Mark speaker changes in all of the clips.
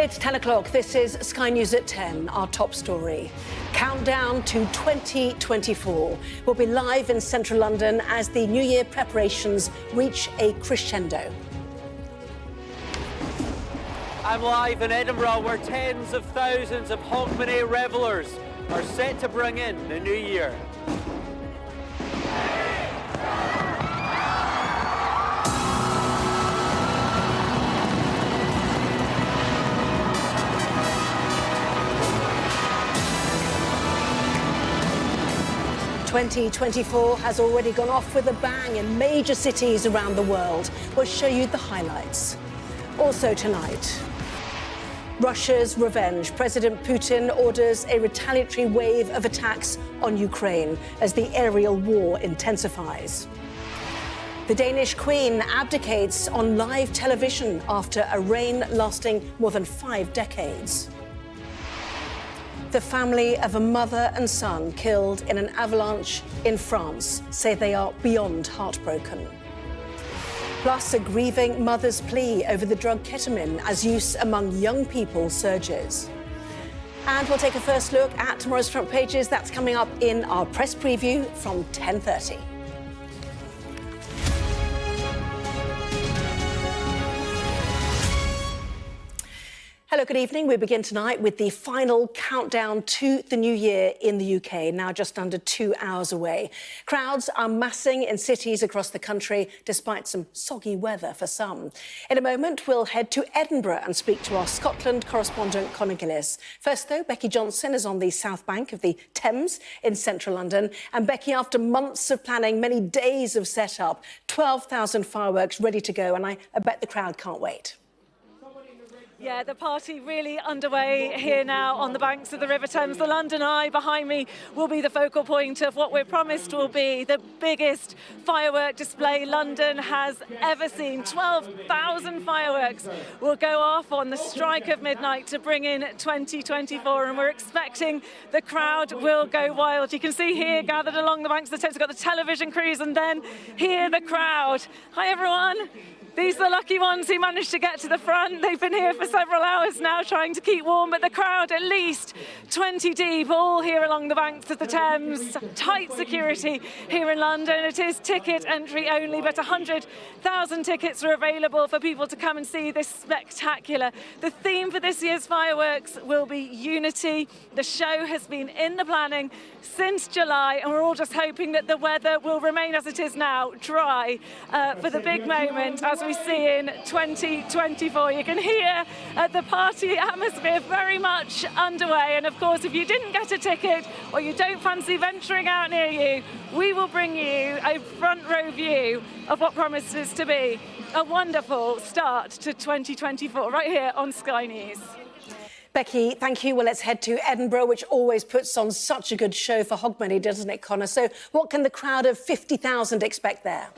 Speaker 1: It's 10 o'clock. This is Sky News at 10, our top story. Countdown to 2024 will be live in central London as the New Year preparations reach a crescendo.
Speaker 2: I'm live in Edinburgh, where tens of thousands of Hogmanay revellers are set to bring in the new year.
Speaker 1: "2024 has already gone off with a bang in major cities around the world. We'll show you the highlights. Also tonight, Russia's revenge. President Putin orders a retaliatory wave of attacks on Ukraine as the aerial war intensifies. The Danish Queen abdicates on live television after a reign lasting more than 5 decades. The family of a mother and son killed in an avalanche in France say they are beyond heartbroken. Plus, a grieving mother's plea over the drug ketamine as use among young people surges. And we'll take a first look at tomorrow's front pages. That's coming up in our press preview from 10:30. Hello, good evening. We begin tonight with the final countdown to the new year in the UK, now just under 2 hours away. Crowds are massing in cities across the country, despite some soggy weather for some. In a moment, we'll head to Edinburgh and speak to our Scotland correspondent, Conor Gillis. First, though, Becky Johnson is on the south bank of the Thames in central London. And Becky, after months of planning, many days of setup, 12,000 fireworks ready to go, and I bet the crowd can't wait.
Speaker 3: Yeah, the party really underway here now on the banks of the River Thames. The London Eye behind me will be the focal point of what we're promised will be the biggest firework display London has ever seen. 12,000 fireworks will go off on the strike of midnight to bring in 2024, and we're expecting the crowd will go wild. You can see here gathered along the banks of the Thames, we've got the television crews, and then here the crowd. Hi everyone. These are the lucky ones who managed to get to the front. They've been here for several hours now trying to keep warm, but the crowd at least 20 deep, all here along the banks of the Thames. Tight security here in London. It is ticket entry only, but 100,000 tickets are available for people to come and see this spectacular. The theme for this year's fireworks will be unity. The show has been in the planning since July, and we're all just hoping that the weather will remain as it is now, dry, for the big moment as we see in 2024. You can hear the party atmosphere very much underway, and of course if you didn't get a ticket or you don't fancy venturing out near you, we will bring you a front row view of what promises to be a wonderful start to 2024 right here on Sky News.
Speaker 1: Becky, thank you. Well, let's head to Edinburgh, which always puts on such a good show for Hogmanay, doesn't it, Conor? So what can the crowd of 50,000 expect there?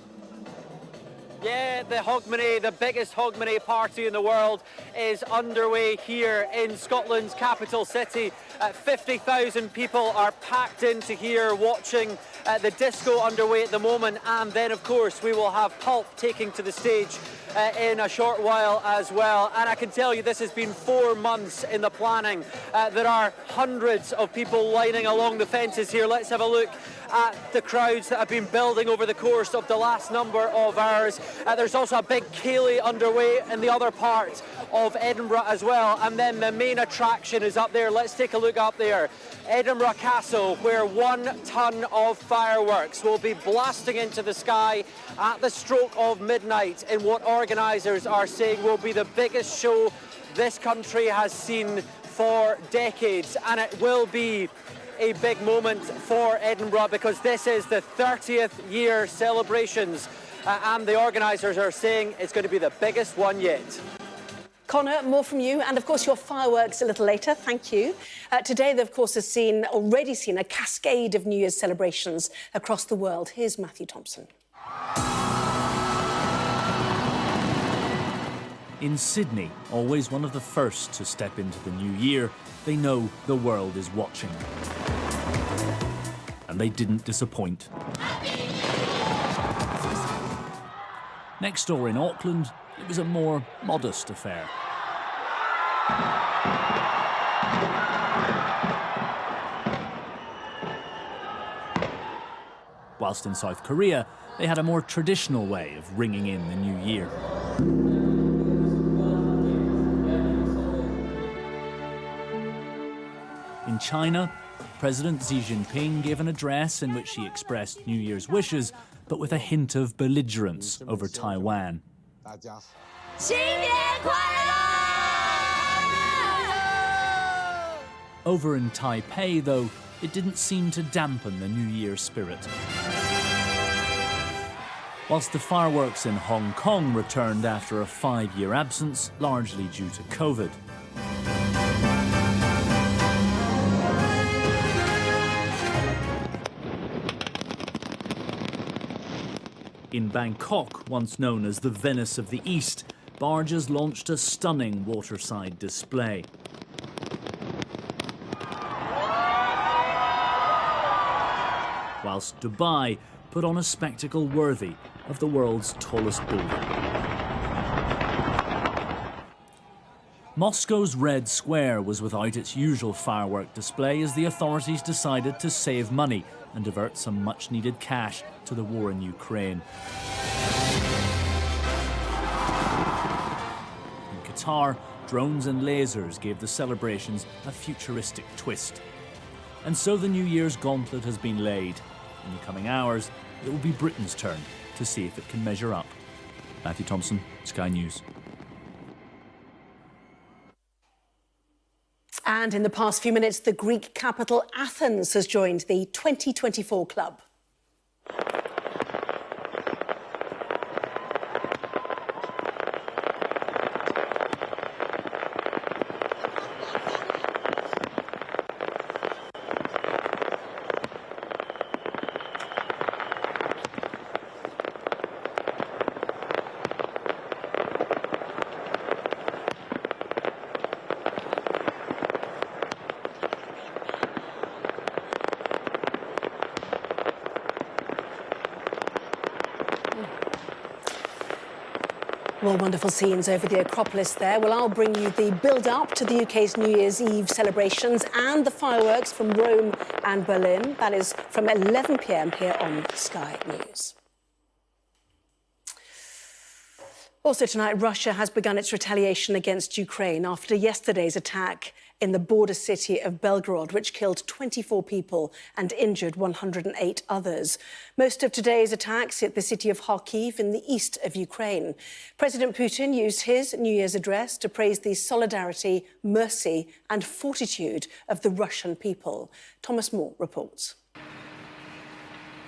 Speaker 2: Yeah, the Hogmanay, the biggest Hogmanay party in the world, is underway here in Scotland's capital city. 50,000 people are packed into here watching the disco underway at the moment, and then of course we will have Pulp taking to the stage in a short while as well. And I can tell you this has been 4 months in the planning. There are hundreds of people lining along the fences here. Let's have a look at the crowds that have been building over the course of the last number of hours. There's also a big ceilidh underway in the other part of Edinburgh as well, and then the main attraction is up there. Let's take a look up there. Edinburgh Castle, where 1 ton of fireworks will be blasting into the sky at the stroke of midnight in what organisers are saying will be the biggest show this country has seen for decades, and it will be a big moment for Edinburgh because this is the 30th year celebrations, and the organisers are saying it's going to be the biggest one yet.
Speaker 1: Conor, more from you, and of course your fireworks a little later. Thank you. Today, they, of course, has already seen a cascade of New Year's celebrations across the world. Here's Matthew Thompson.
Speaker 4: In Sydney, always one of the first to step into the new year, they know the world is watching. And they didn't disappoint. Next door in Auckland, it was a more modest affair. Whilst in South Korea, they had a more traditional way of ringing in the new year. In China, President Xi Jinping gave an address in which he expressed New Year's wishes, but with a hint of belligerence over Taiwan. Over in Taipei, though, it didn't seem to dampen the New Year spirit. Whilst the fireworks in Hong Kong returned after a 5-year absence, largely due to COVID. In Bangkok, once known as the Venice of the East, barges launched a stunning waterside display. Whilst Dubai put on a spectacle worthy of the world's tallest building. Moscow's Red Square was without its usual firework display as the authorities decided to save money and divert some much-needed cash to the war in Ukraine. In Qatar, drones and lasers gave the celebrations a futuristic twist. And so the New Year's gauntlet has been laid. In the coming hours, it will be Britain's turn to see if it can measure up. Matthew Thompson, Sky News.
Speaker 1: And in the past few minutes, the Greek capital Athens has joined the 2024 club. Well, wonderful scenes over the Acropolis there. Well, I'll bring you the build-up to the UK's New Year's Eve celebrations and the fireworks from Rome and Berlin. That is from 11 p.m. here on Sky News. Also tonight, Russia has begun its retaliation against Ukraine after yesterday's attack in the border city of Belgorod, which killed 24 people and injured 108 others. Most of today's attacks hit the city of Kharkiv in the east of Ukraine. President Putin used his New Year's address to praise the solidarity, mercy and fortitude of the Russian people. Thomas Moore reports.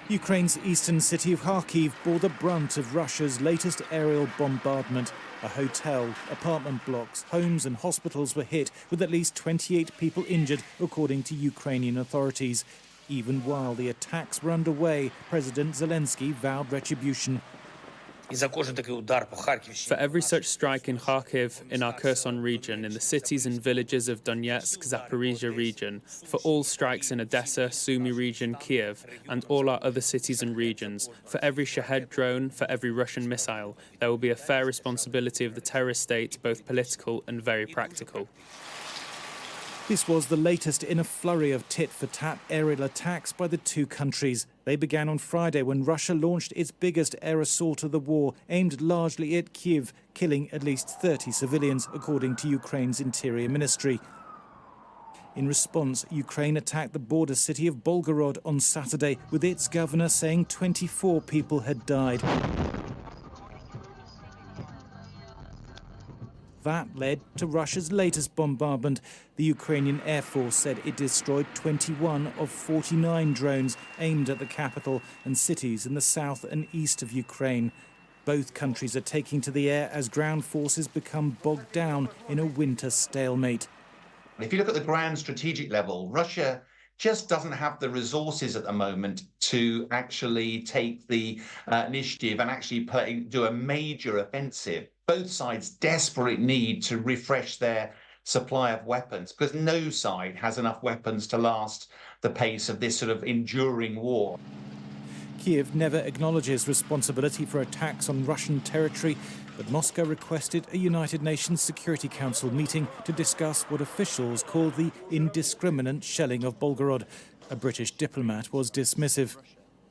Speaker 5: Ukraine's eastern city of Kharkiv bore the brunt of Russia's latest aerial bombardment. A hotel, apartment blocks, homes and hospitals were hit, with at least 28 people injured, according to Ukrainian authorities. Even while the attacks were underway, President Zelensky vowed retribution.
Speaker 6: For every such strike in Kharkiv, in our Kherson region, in the cities and villages of Donetsk, Zaporizhia region, for all strikes in Odessa, Sumy region, Kiev, and all our other cities and regions, for every Shahed drone, for every Russian missile, there will be a fair responsibility of the terrorist state, both political and very practical.
Speaker 5: This was the latest in a flurry of tit-for-tat aerial attacks by the two countries. They began on Friday when Russia launched its biggest air assault of the war, aimed largely at Kyiv, killing at least 30 civilians, according to Ukraine's Interior Ministry. In response, Ukraine attacked the border city of Belgorod on Saturday, with its governor saying 24 people had died. That led to Russia's latest bombardment. The Ukrainian Air Force said it destroyed 21 of 49 drones aimed at the capital and cities in the south and east of Ukraine. Both countries are taking to the air as ground forces become bogged down in a winter stalemate.
Speaker 7: If you look at the grand strategic level, Russia just doesn't have the resources at the moment to actually take the initiative and actually do a major offensive. Both sides desperately need to refresh their supply of weapons because no side has enough weapons to last the pace of this sort of enduring war.
Speaker 5: Kyiv never acknowledges responsibility for attacks on Russian territory. But Moscow requested a United Nations Security Council meeting to discuss what officials called the indiscriminate shelling of Belgorod. A British diplomat was dismissive.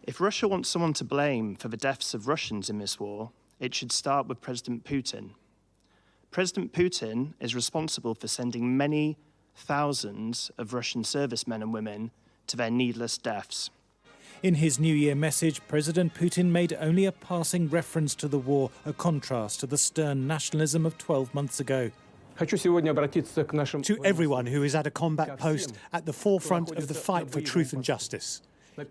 Speaker 8: If Russia wants someone to blame for the deaths of Russians in this war, it should start with President Putin. President Putin is responsible for sending many thousands of Russian servicemen and women to their needless deaths.
Speaker 5: In his New Year message, President Putin made only a passing reference to the war, a contrast to the stern nationalism of 12 months ago.
Speaker 9: To everyone who is at a combat post at the forefront of the fight for truth and justice.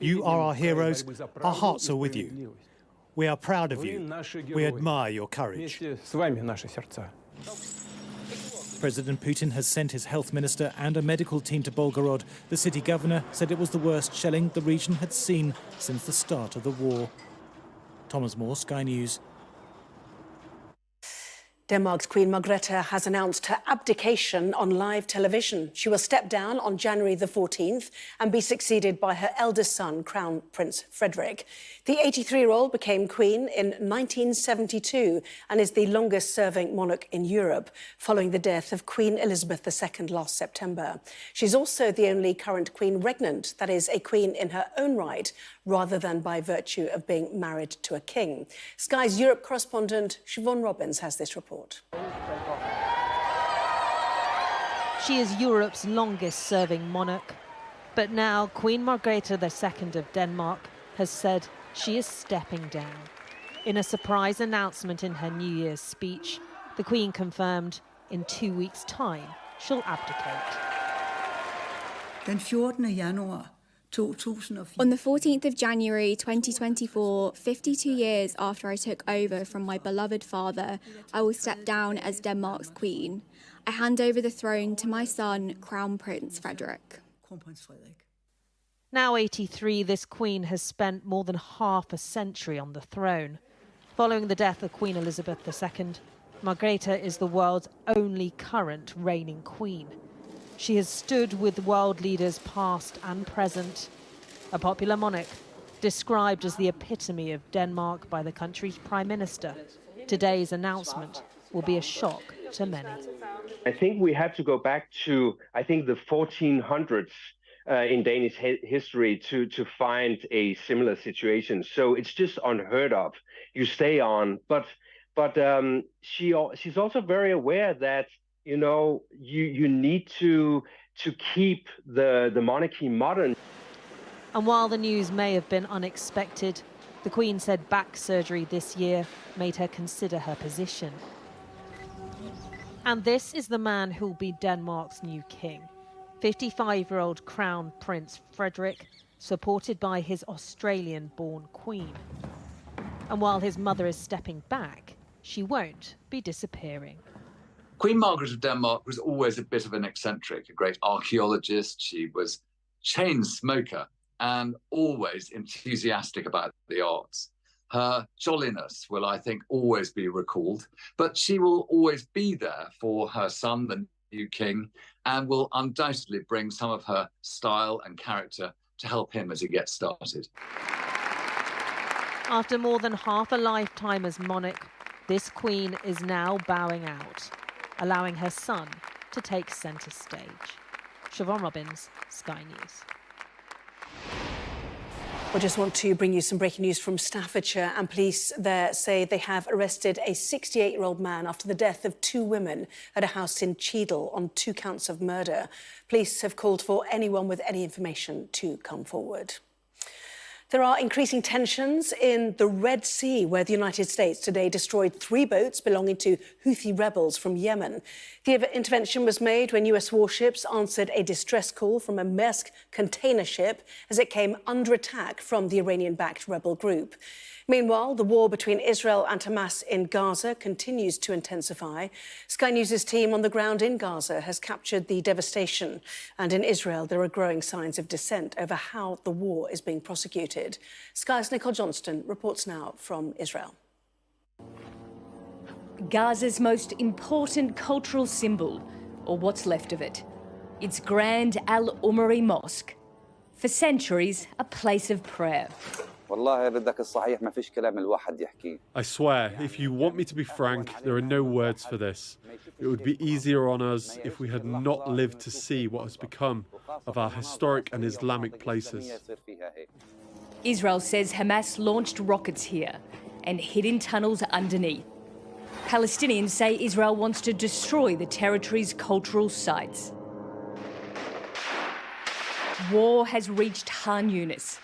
Speaker 9: You are our heroes. Our hearts are with you. We are proud of you. We admire your courage.
Speaker 5: President Putin has sent his health minister and a medical team to Belgorod. The city governor said it was the worst shelling the region had seen since the start of the war. Thomas Moore, Sky News.
Speaker 1: Denmark's Queen Margrethe has announced her abdication on live television. She will step down on January the 14th and be succeeded by her eldest son, Crown Prince Frederik. The 83-year-old became queen in 1972 and is the longest-serving monarch in Europe, following the death of Queen Elizabeth II last September. She's also the only current queen regnant, that is, a queen in her own right, rather than by virtue of being married to a king. Sky's Europe correspondent Siobhan Robbins has this report.
Speaker 10: She is Europe's longest-serving monarch. But now Queen Margrethe II of Denmark has said she is stepping down. In a surprise announcement in her New Year's speech, the Queen confirmed in 2 weeks' time she'll abdicate.
Speaker 11: Den 14. januar
Speaker 12: On the 14th of January 2024, 52 years after I took over from my beloved father, I will step down as Denmark's queen. I hand over the throne to my son, Crown Prince Frederik.
Speaker 10: Now 83, this queen has spent more than half a century on the throne. Following the death of Queen Elizabeth II, Margrethe is the world's only current reigning queen. She has stood with world leaders past and present. A popular monarch, described as the epitome of Denmark by the country's prime minister. Today's announcement will be a shock to many.
Speaker 13: I think we have to go back to, the 1400s in Danish history to find a similar situation. So it's just unheard of. You stay on, but she's also very aware that you need to keep the monarchy modern.
Speaker 10: And while the news may have been unexpected, the Queen said back surgery this year made her consider her position. And this is the man who'll be Denmark's new king. 55-year-old Crown Prince Frederik, supported by his Australian-born queen. And while his mother is stepping back, she won't be disappearing.
Speaker 14: Queen Margaret of Denmark was always a bit of an eccentric, a great archaeologist. She was chain smoker and always enthusiastic about the arts. Her jolliness will, I think, always be recalled, but she will always be there for her son, the new king, and will undoubtedly bring some of her style and character to help him as he gets started.
Speaker 10: After more than half a lifetime as monarch, this queen is now bowing out, allowing her son to take centre stage. Siobhan Robbins, Sky News.
Speaker 1: I just want to bring you some breaking news from Staffordshire, and police there say they have arrested a 68-year-old man after the death of 2 women at a house in Cheadle on 2 counts of murder. Police have called for anyone with any information to come forward. There are increasing tensions in the Red Sea, where the United States today destroyed 3 boats belonging to Houthi rebels from Yemen. The intervention was made when US warships answered a distress call from a Maersk container ship as it came under attack from the Iranian-backed rebel group. Meanwhile, the war between Israel and Hamas in Gaza continues to intensify. Sky News' team on the ground in Gaza has captured the devastation. And in Israel, there are growing signs of dissent over how the war is being prosecuted. Sky's Nicole Johnston reports now from Israel.
Speaker 15: Gaza's most important cultural symbol, or what's left of it. Its Grand Al-Umari Mosque. For centuries, a place of prayer.
Speaker 16: I swear, if you want me to be frank, there are no words for this. It would be easier on us if we had not lived to see what has become of our historic and Islamic places.
Speaker 15: Israel says Hamas launched rockets here and hid in tunnels underneath. Palestinians say Israel wants to destroy the territory's cultural sites. War has reached Khan Yunis,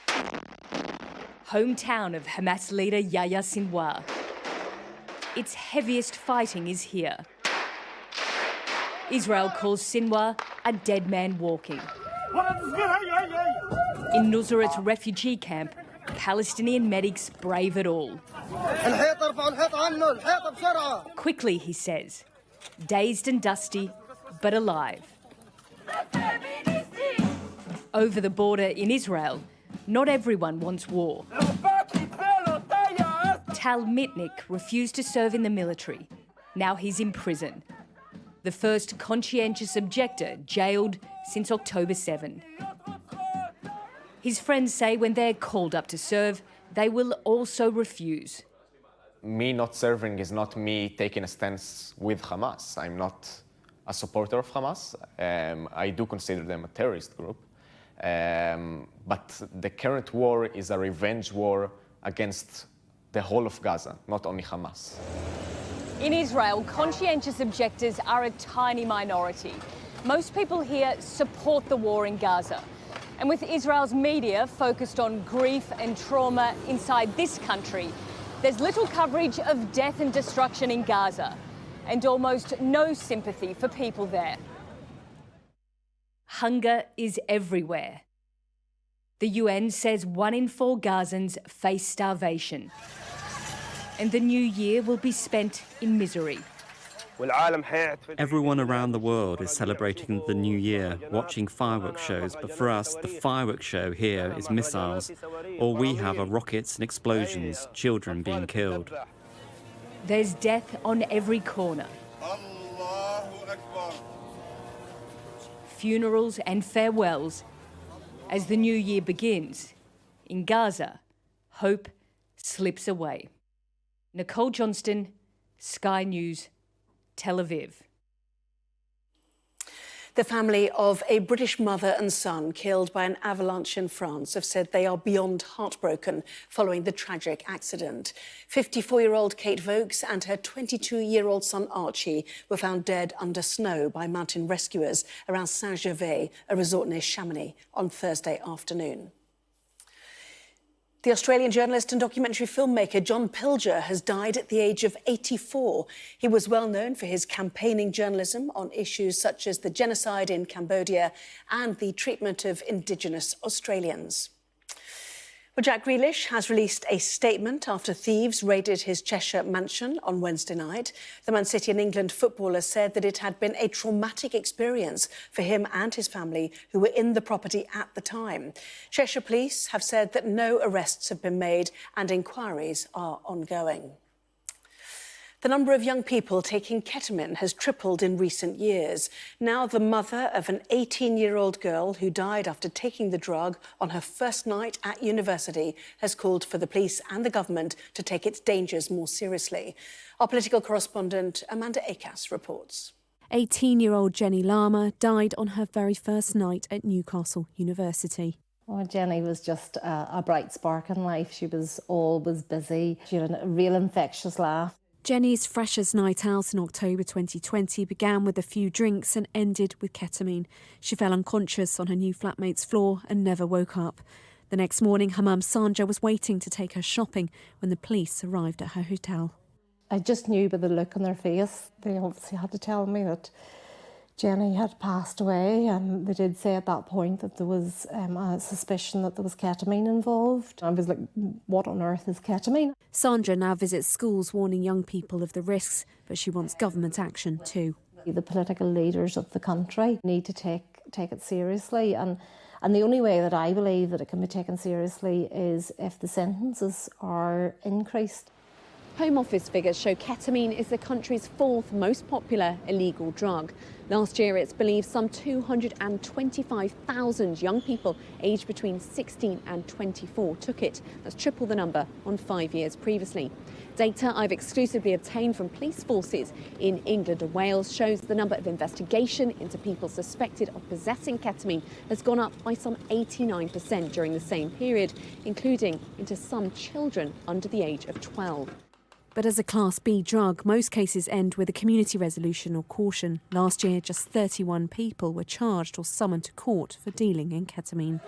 Speaker 15: hometown of Hamas leader Yahya Sinwar. Its heaviest fighting is here. Israel calls Sinwar a dead man walking. In Nusrat's refugee camp, Palestinian medics brave it all. Quickly, he says, dazed and dusty, but alive. Over the border in Israel, not everyone wants war. Tal Mitnick refused to serve in the military. Now he's in prison. The first conscientious objector jailed since October 7. His friends say when they're called up to serve, they will also refuse.
Speaker 17: Me not serving is not me taking a stance with Hamas. I'm not a supporter of Hamas. I do consider them a terrorist group. But the current war is a revenge war against the whole of Gaza, not only Hamas.
Speaker 15: In Israel, conscientious objectors are a tiny minority. Most people here support the war in Gaza. And with Israel's media focused on grief and trauma inside this country, there's little coverage of death and destruction in Gaza, and almost no sympathy for people there. Hunger is everywhere. The UN says 1 in 4 Gazans face starvation. And the new year will be spent in misery.
Speaker 18: Everyone around the world is celebrating the new year, watching fireworks shows, but for us, the fireworks show here is missiles. All we have are rockets and explosions, children being killed.
Speaker 15: There's death on every corner. Funerals and farewells. As the new year begins, in Gaza, hope slips away. Nicole Johnston, Sky News, Tel Aviv.
Speaker 1: The family of a British mother and son killed by an avalanche in France have said they are beyond heartbroken following the tragic accident. 54-year-old Kate Vokes and her 22-year-old son Archie were found dead under snow by mountain rescuers around Saint-Gervais, a resort near Chamonix, on Thursday afternoon. The Australian journalist and documentary filmmaker John Pilger has died at the age of 84. He was well known for his campaigning journalism on issues such as the genocide in Cambodia and the treatment of Indigenous Australians. Well, Jack Grealish has released a statement after thieves raided his Cheshire mansion on Wednesday night. The Man City and England footballer said that it had been a traumatic experience for him and his family who were in the property at the time. Cheshire police have said that no arrests have been made and inquiries are ongoing. The number of young people taking ketamine has tripled in recent years. Now the mother of an 18-year-old girl who died after taking the drug on her first night at university has called for the police and the government to take its dangers more seriously. Our political correspondent Amanda Akas reports.
Speaker 19: 18-year-old Jenny Lama died on her very first night at Newcastle University.
Speaker 20: Oh, Jenny was just a bright spark in life. She was always busy. She had a real infectious laugh.
Speaker 19: Jenny's freshers' night out in October 2020 began with a few drinks and ended with ketamine. She fell unconscious on her new flatmate's floor and never woke up. The next morning, her mum Sandra was waiting to take her shopping when the police arrived at her hotel.
Speaker 20: I just knew by the look on their face. They obviously had to tell me that Jenny had passed away, and they did say at that point that there was a suspicion that there was ketamine involved. I was like, what on earth is ketamine?
Speaker 19: Sandra now visits schools warning young people of the risks, but she wants government action too.
Speaker 20: The political leaders of the country need to take it seriously, and the only way that I believe that it can be taken seriously is if the sentences are increased.
Speaker 21: Home Office figures show ketamine is the country's fourth most popular illegal drug. Last year, it's believed some 225,000 young people aged between 16 and 24 took it. That's triple the number on 5 years previously. Data I've exclusively obtained from police forces in England and Wales shows the number of investigation into people suspected of possessing ketamine has gone up by some 89% during the same period, including into some children under the age of 12.
Speaker 19: But as a Class B drug, most cases end with a community resolution or caution. Last year, just 31 people were charged or summoned to court for dealing in ketamine.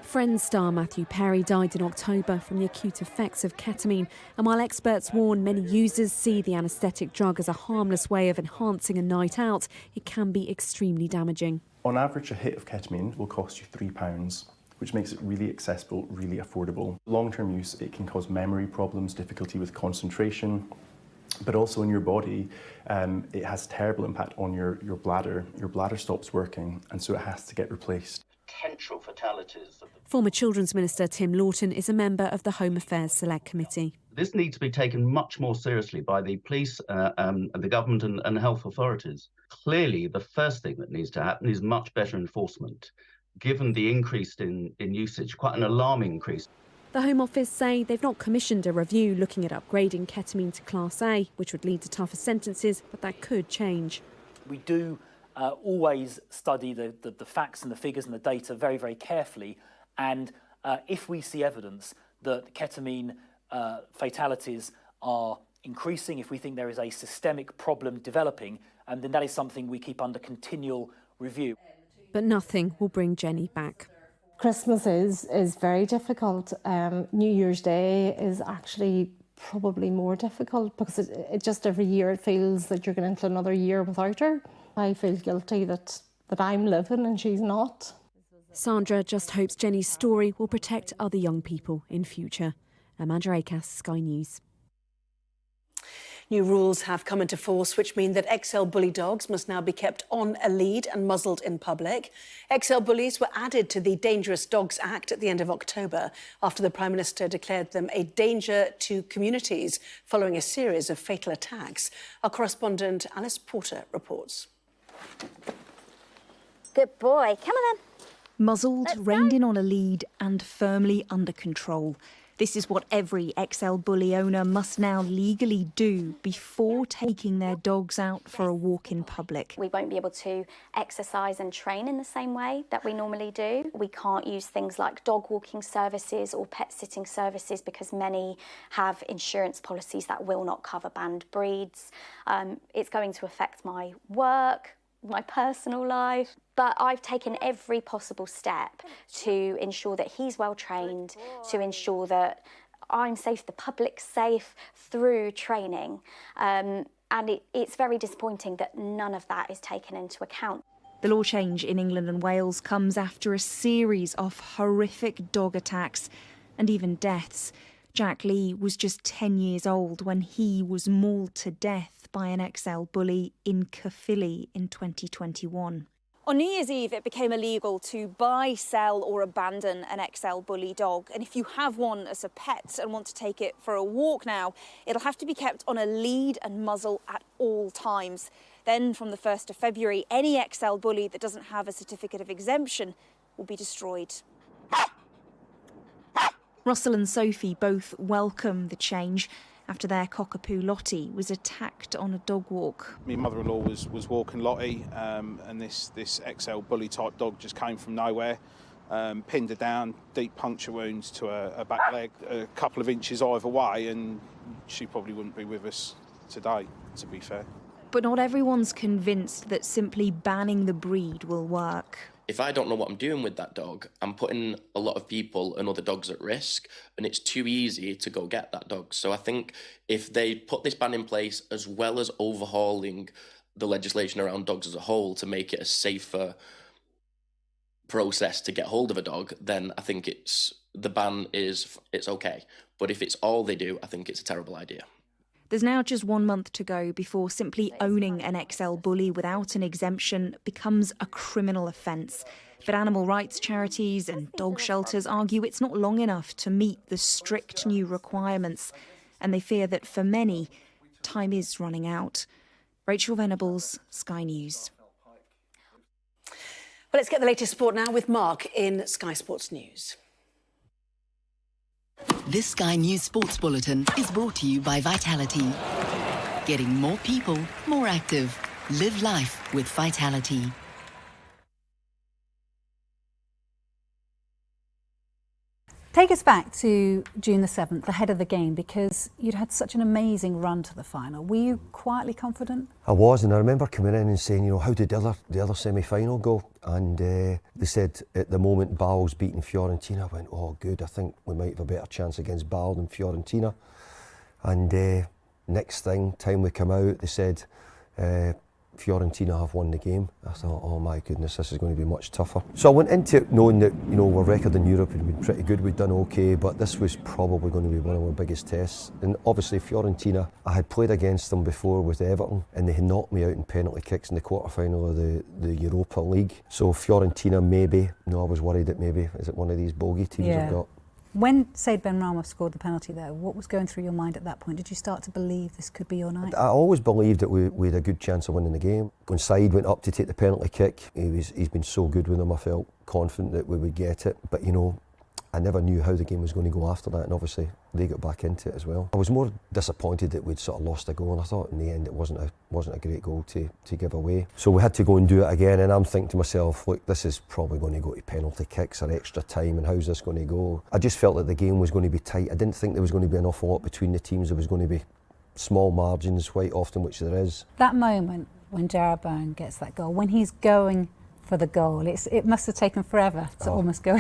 Speaker 19: Friends star Matthew Perry died in October from the acute effects of ketamine. And while experts warn many users see the anaesthetic drug as a harmless way of enhancing a night out, it can be extremely damaging.
Speaker 22: On average, a hit of ketamine will cost you £3. Which makes it really accessible, really affordable. Long-term use, it can cause memory problems, difficulty with concentration, but also in your body, it has terrible impact on your bladder. Your bladder stops working, and so it has to get replaced.
Speaker 23: Potential fatalities.
Speaker 19: Former Children's Minister Tim Lawton is a member of the Home Affairs Select Committee.
Speaker 23: This needs to be taken much more seriously by the police, and the government and health authorities. Clearly, the first thing that needs to happen is much better enforcement. Given the increase in usage, quite an alarming increase.
Speaker 19: The Home Office say they've not commissioned a review looking at upgrading ketamine to Class A, which would lead to tougher sentences, but that could change.
Speaker 24: We do always study the facts and the figures and the data very, very carefully. And if we see evidence that ketamine fatalities are increasing, if we think there is a systemic problem developing, then that is something we keep under continual review.
Speaker 19: But nothing will bring Jenny back.
Speaker 20: Christmas is very difficult. New Year's Day is actually probably more difficult because it just every year it feels that you're going into another year without her. I feel guilty that I'm living and she's not.
Speaker 19: Sandra just hopes Jenny's story will protect other young people in future. Amanda Akas, Sky News.
Speaker 1: New rules have come into force which mean that XL bully dogs must now be kept on a lead and muzzled in public. XL bullies were added to the Dangerous Dogs Act at the end of October after the Prime Minister declared them a danger to communities following a series of fatal attacks. Our correspondent Alice Porter reports.
Speaker 25: Good boy. Come on then. Muzzled, reined in on a lead and firmly under control. This is what every XL bully owner must now legally do before taking their dogs out for a walk in public.
Speaker 26: We won't be able to exercise and train in the same way that we normally do. We can't use things like dog walking services or pet sitting services because many have insurance policies that will not cover banned breeds. It's going to affect my work, my personal life, but I've taken every possible step to ensure that he's well trained, to ensure that I'm safe, the public's safe through training. And it's very disappointing that none of that is taken into account.
Speaker 25: The law change in England and Wales comes after a series of horrific dog attacks and even deaths. Jack Lee was just 10 years old when he was mauled to death by an XL bully in Caerphilly in 2021. On New Year's Eve, it became illegal to buy, sell or abandon an XL bully dog. And if you have one as a pet and want to take it for a walk now, it'll have to be kept on a lead and muzzle at all times. Then from the 1st of February, any XL bully that doesn't have a certificate of exemption will be destroyed. Russell and Sophie both welcome the change after their cockapoo Lottie was attacked on a dog walk.
Speaker 27: My mother-in-law was walking Lottie, and this XL bully type dog just came from nowhere, pinned her down, deep puncture wounds to her back leg, a couple of inches either way, and she probably wouldn't be with us today, to be fair.
Speaker 25: But not everyone's convinced that simply banning the breed will work.
Speaker 28: If I don't know what I'm doing with that dog, I'm putting a lot of people and other dogs at risk, and it's too easy to go get that dog. So I think if they put this ban in place, as well as overhauling the legislation around dogs as a whole to make it a safer process to get hold of a dog, then I think it's okay. But if it's all they do, I think it's a terrible idea.
Speaker 25: There's now just 1 month to go before simply owning an XL bully without an exemption becomes a criminal offence. But animal rights charities and dog shelters argue it's not long enough to meet the strict new requirements. and they fear that for many, time is running out. Rachel Venables, Sky News.
Speaker 1: Well, let's get the latest sport now with Mark in Sky Sports News.
Speaker 2: This Sky News Sports Bulletin is brought to you by Vitality. Getting more people more active. Live life with Vitality.
Speaker 3: Take us back to June the 7th, ahead of the game, because you'd had such an amazing run to the final. Were you quietly confident?
Speaker 4: I was, and I remember coming in and saying, you know, how did the other semi-final go? And they said at the moment Baal's beating Fiorentina. I went, oh good, I think we might have a better chance against Baal than Fiorentina. And next time we come out, they said Fiorentina have won the game. I thought, oh my goodness, this is going to be much tougher. So I went into it knowing that, you know, our record in Europe had been pretty good, we'd done okay, but this was probably going to be one of our biggest tests. And obviously Fiorentina, I had played against them before with Everton, and they had knocked me out in penalty kicks in the quarter-final of the Europa League. So Fiorentina, maybe, you know, I was worried that maybe, is it one of these bogey teams I've got?
Speaker 3: When Said Benrahma scored the penalty there, what was going through your mind at that point? Did you start to believe this could be your night?
Speaker 4: I always believed that we had a good chance of winning the game. When Said went up to take the penalty kick, he's been so good with them, I felt confident that we would get it. But you know, I never knew how the game was going to go after that, and obviously they got back into it as well. I was more disappointed that we'd sort of lost a goal, and I thought in the end it wasn't a great goal to give away. So we had to go and do it again, and I'm thinking to myself, look, this is probably going to go to penalty kicks or extra time, and how's this going to go? I just felt that the game was going to be tight. I didn't think there was going to be an awful lot between the teams. There was going to be small margins quite often, which there is.
Speaker 3: That moment when Jarrod Bowen gets that goal, when he's going for the goal, it must have taken forever to almost go.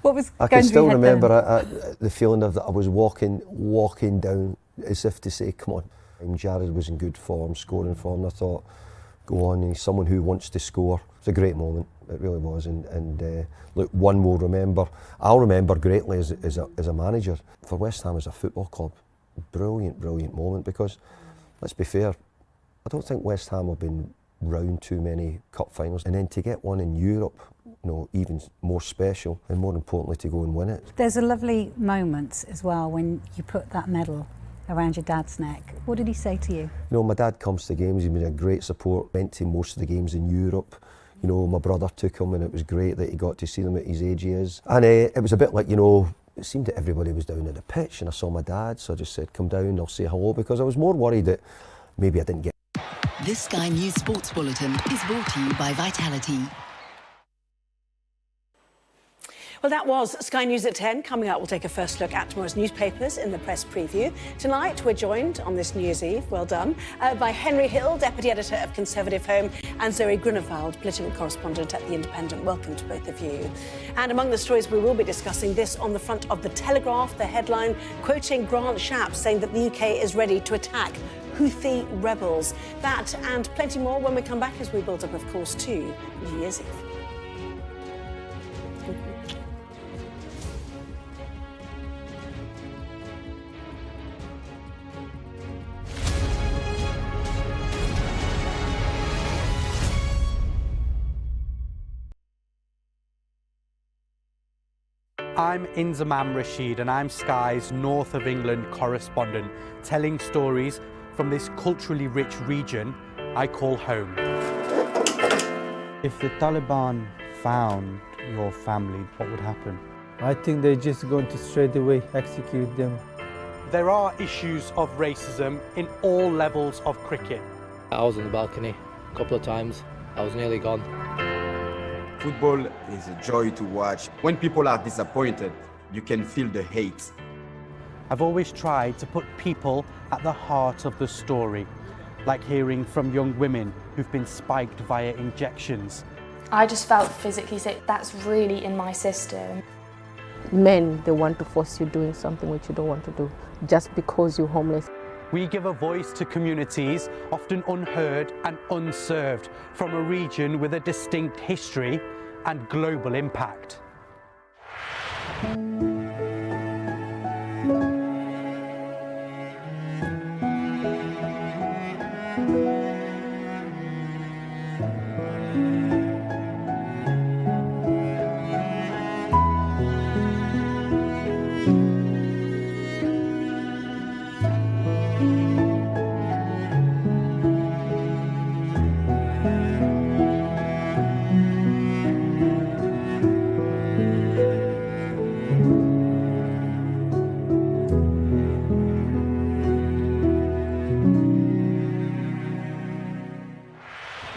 Speaker 3: What was
Speaker 4: I
Speaker 3: going
Speaker 4: can still
Speaker 3: through your head
Speaker 4: remember the feeling of that I was walking down as if to say, come on. And Jarrod was in good form, scoring form, and I thought, go on, he's someone who wants to score. It's a great moment, it really was, and look, one will I'll remember greatly as a manager. For West Ham as a football club, brilliant moment, because let's be fair, I don't think West Ham have been round too many cup finals, and then to get one in Europe, you know, even more special, and more importantly to go and win it.
Speaker 3: There's a lovely moment as well when you put that medal around your dad's neck. What did he say to you?
Speaker 4: You know, my dad comes to games, he's been a great support, went to most of the games in Europe. You know, my brother took him, and it was great that he got to see them at his age he is. And it was a bit like, you know, it seemed that everybody was down at the pitch, and I saw my dad, so I just said, come down, I'll say hello, because I was more worried that maybe I didn't get.
Speaker 2: This Sky News Sports Bulletin is brought to you by Vitality.
Speaker 1: Well, that was Sky News at 10. Coming up, we'll take a first look at tomorrow's newspapers in the press preview. Tonight, we're joined on this New Year's Eve, well done, by Henry Hill, Deputy Editor of ConservativeHome, and Zoe Grunewald, Political Correspondent at The Independent. Welcome to both of you. And among the stories we will be discussing, this on the front of The Telegraph, the headline quoting Grant Shapps saying that the UK is ready to attack Houthi rebels. That and plenty more when we come back as we build up, of course, to New Year's Eve.
Speaker 5: I'm Inzamam Rashid, and I'm Sky's North of England correspondent, telling stories from this culturally rich region I call home.
Speaker 6: If the Taliban found your family, what would happen?
Speaker 7: I think they're just going to straight away execute them.
Speaker 5: There are issues of racism in all levels of cricket.
Speaker 8: I was on the balcony a couple of times. I was nearly gone.
Speaker 9: Football is a joy to watch. When people are disappointed, you can feel the hate.
Speaker 5: I've always tried to put people at the heart of the story, like hearing from young women who've been spiked via injections.
Speaker 29: I just felt physically sick. That's really in my system.
Speaker 30: Men, they want to force you doing something which you don't want to do, just because you're homeless.
Speaker 5: We give a voice to communities often unheard and unserved from a region with a distinct history and global impact.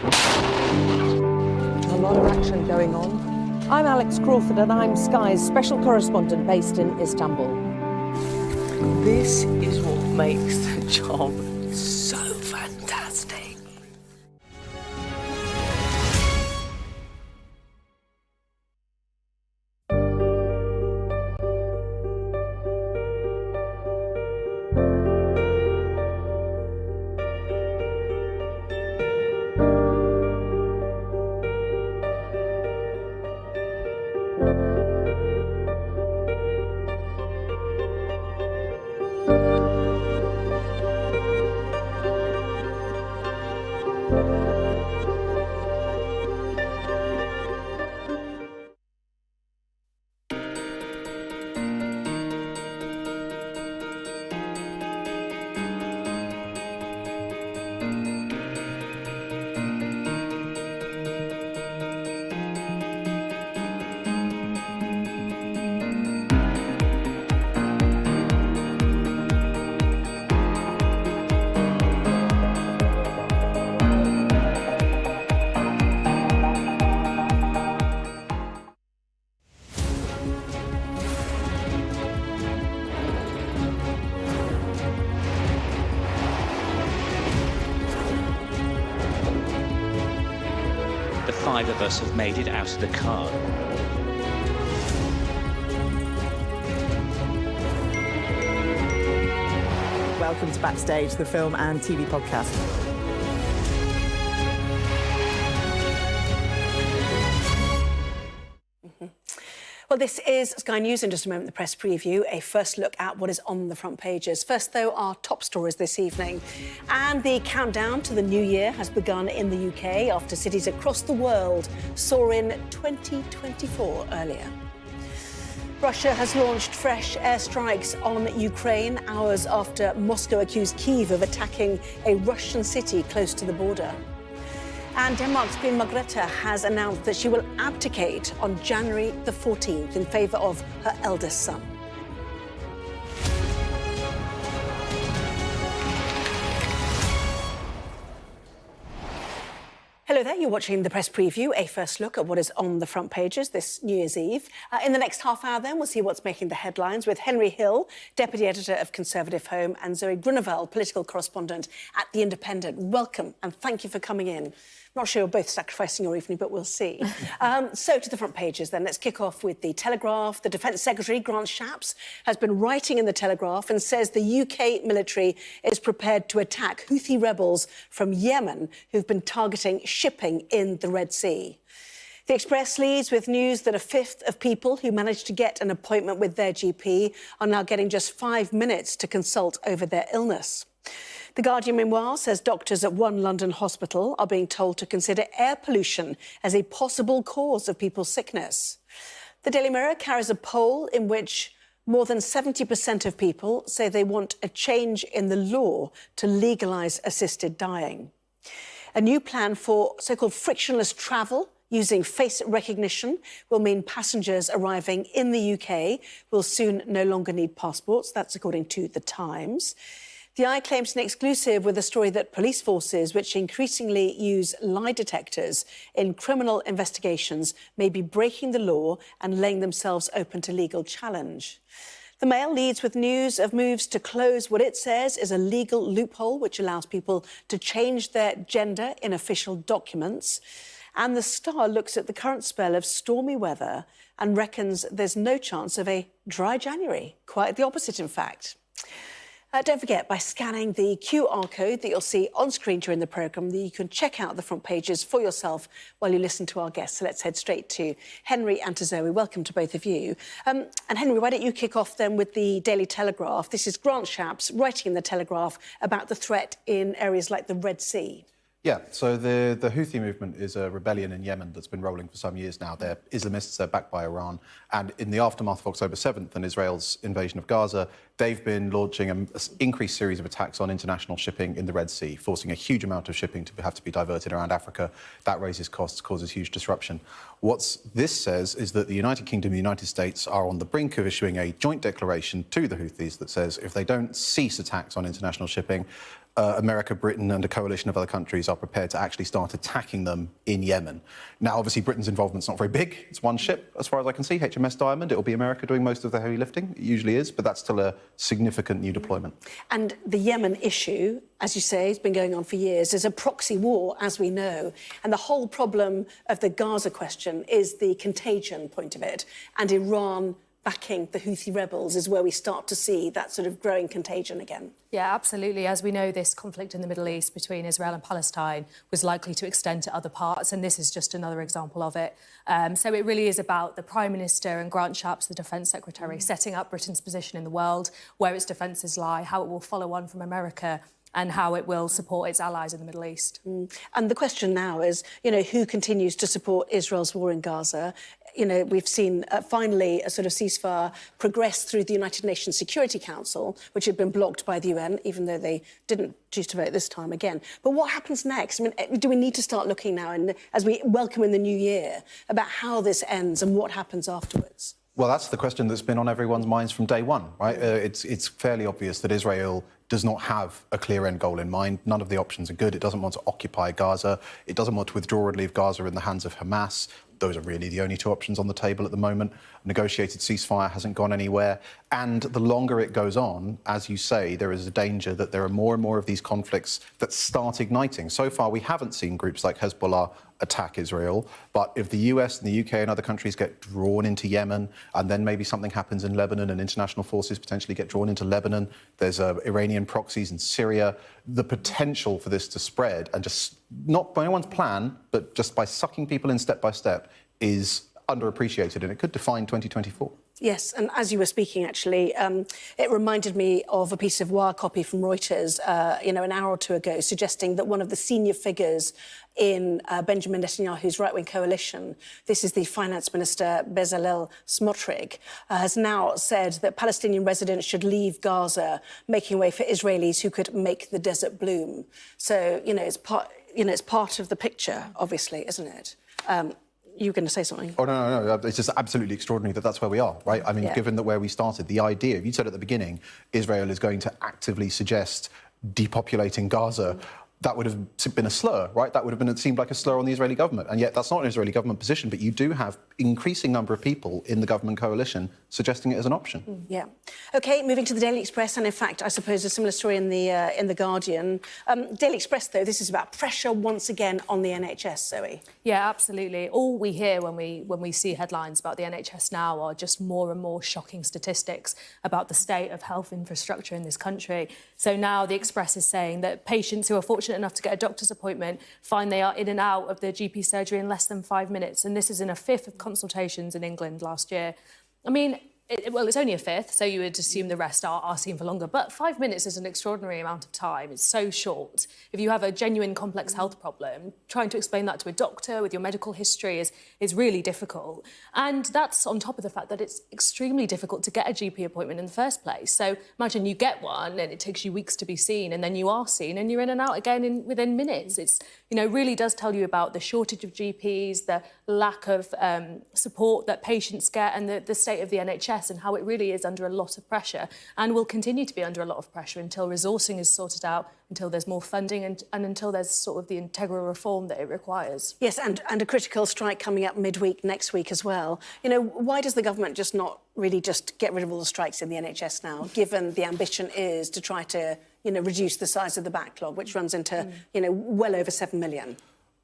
Speaker 10: A lot of action going on. I'm Alex Crawford and I'm Sky's special correspondent based in Istanbul.
Speaker 11: This is what makes the job so fantastic.
Speaker 12: Five of us have made it out of the car.
Speaker 13: Welcome to Backstage, the film and TV podcast.
Speaker 1: Well, this is Sky News. In just a moment, the press preview, a first look at what is on the front pages. First, though, our top stories this evening. And the countdown to the new year has begun in the UK after cities across the world saw in 2024 earlier. Russia has launched fresh airstrikes on Ukraine hours after Moscow accused Kyiv of attacking a Russian city close to the border. And Denmark's Queen Margrethe has announced that she will abdicate on January the 14th in favour of her eldest son. Hello there, you're watching the press preview, a first look at what is on the front pages this New Year's Eve. In the next half hour then, we'll see what's making the headlines with Henry Hill, Deputy Editor of ConservativeHome, and Zoe Grunewald, Political Correspondent at The Independent. Welcome and thank you for coming in. Not sure you're both sacrificing your evening, but we'll see. So to the front pages then. Let's kick off with the Telegraph. The Defence Secretary, Grant Shapps, has been writing in the Telegraph and says the UK military is prepared to attack Houthi rebels from Yemen who've been targeting shipping in the Red Sea. The Express leads with news that a fifth of people who managed to get an appointment with their GP are now getting just 5 minutes to consult over their illness. The Guardian meanwhile says doctors at one London hospital are being told to consider air pollution as a possible cause of people's sickness. The Daily Mirror carries a poll in which more than 70% of people say they want a change in the law to legalise assisted dying. A new plan for so-called frictionless travel using face recognition will mean passengers arriving in the UK will soon no longer need passports. That's according to The Times. The Eye claims an exclusive with a story that police forces, which increasingly use lie detectors in criminal investigations, may be breaking the law and laying themselves open to legal challenge. The Mail leads with news of moves to close what it says is a legal loophole which allows people to change their gender in official documents. And The Star looks at the current spell of stormy weather and reckons there's no chance of a dry January. Quite the opposite, in fact. Don't forget, by scanning the QR code that you'll see on screen during the programme, that you can check out the front pages for yourself while you listen to our guests. So let's head straight to Henry and to Zoe. Welcome to both of you. And Henry, why don't you kick off then with the Daily Telegraph? This is Grant Shapps writing in the Telegraph about the threat in areas like the Red Sea.
Speaker 14: Yeah, so the Houthi movement is a rebellion in Yemen that's been rolling for some years now. They're Islamists, they're backed by Iran. And in the aftermath of October 7th and Israel's invasion of Gaza, they've been launching an increased series of attacks on international shipping in the Red Sea, forcing a huge amount of shipping to have to be diverted around Africa. That raises costs, causes huge disruption. What this says is that the United Kingdom and the United States are on the brink of issuing a joint declaration to the Houthis that says if they don't cease attacks on international shipping, America, Britain and a coalition of other countries are prepared to actually start attacking them in Yemen. Now, obviously, Britain's involvement's not very big. It's one ship, as far as I can see, HMS Diamond. It'll be America doing most of the heavy lifting. It usually is, but that's still a significant new deployment.
Speaker 1: And the Yemen issue, as you say, has been going on for years. There's a proxy war, as we know. And the whole problem of the Gaza question is the contagion point of it. And Iran backing the Houthi rebels is where we start to see that sort of growing contagion again.
Speaker 29: Yeah, absolutely. As we know, this conflict in the Middle East between Israel and Palestine was likely to extend to other parts, and this is just another example of it. So it really is about the Prime Minister and Grant Shapps, the Defence Secretary, setting up Britain's position in the world, where its defences lie, how it will follow on from America, and how it will support its allies in the Middle East.
Speaker 1: And the question now is, who continues to support Israel's war in Gaza? We've seen finally a sort of ceasefire progress through the United Nations Security Council, which had been blocked by the UN, even though they didn't choose to vote this time again. But what happens next? I mean, do we need to start looking now, as we welcome in the new year, about how this ends and what happens afterwards?
Speaker 14: Well, that's the question that's been on everyone's minds from day one, right? It's fairly obvious that Israel does not have a clear end goal in mind. None of the options are good. It doesn't want to occupy Gaza. It doesn't want to withdraw and leave Gaza in the hands of Hamas. Those are really the only two options on the table at the moment. A negotiated ceasefire hasn't gone anywhere. And the longer it goes on, as you say, there is a danger that there are more and more of these conflicts that start igniting. So far, we haven't seen groups like Hezbollah attack Israel. But if the US and the UK and other countries get drawn into Yemen, and then maybe something happens in Lebanon and international forces potentially get drawn into Lebanon, there's Iranian proxies in Syria, the potential for this to spread, and just not by anyone's plan, but just by sucking people in step by step, is underappreciated, and it could define 2024.
Speaker 1: Yes, and as you were speaking, actually, it reminded me of a piece of wire copy from Reuters, an hour or two ago, suggesting that one of the senior figures in Benjamin Netanyahu's right-wing coalition, this is the Finance Minister Bezalel Smotrich, has now said that Palestinian residents should leave Gaza, making way for Israelis who could make the desert bloom. So, it's part of the picture, obviously, isn't it? You were going to say something?
Speaker 14: Oh, no. It's just absolutely extraordinary that that's where we are, right? I mean, given that where we started, the idea, you said at the beginning, Israel is going to actively suggest depopulating Gaza, that would have been a slur, right? That would have been, it seemed like a slur on the Israeli government. And yet that's not an Israeli government position, but you do have increasing number of people in the government coalition suggesting it as an option.
Speaker 1: Yeah. OK, moving to the Daily Express, and in fact, I suppose a similar story in the Guardian. Daily Express, though, this is about pressure once again on the NHS, Zoe.
Speaker 29: Yeah, absolutely. All we hear when we see headlines about the NHS now are just more and more shocking statistics about the state of health infrastructure in this country. So now the Express is saying that patients who are fortunate enough to get a doctor's appointment find they are in and out of their GP surgery in less than 5 minutes, and this is in a fifth of consultations in England last year. I mean, it's only a fifth, so you would assume the rest are seen for longer. But 5 minutes is an extraordinary amount of time. It's so short. If you have a genuine complex health problem, trying to explain that to a doctor with your medical history is really difficult. And that's on top of the fact that it's extremely difficult to get a GP appointment in the first place. So imagine you get one and it takes you weeks to be seen, and then you are seen and you're in and out again within minutes. It's, really does tell you about the shortage of GPs, the lack of support that patients get, and the state of the NHS, and how it really is under a lot of pressure and will continue to be under a lot of pressure until resourcing is sorted out, until there's more funding and until there's sort of the integral reform that it requires.
Speaker 1: Yes, and a critical strike coming up midweek next week as well. Why does the government just not really just get rid of all the strikes in the NHS now, given the ambition is to try to, reduce the size of the backlog, which runs into, well over 7 million?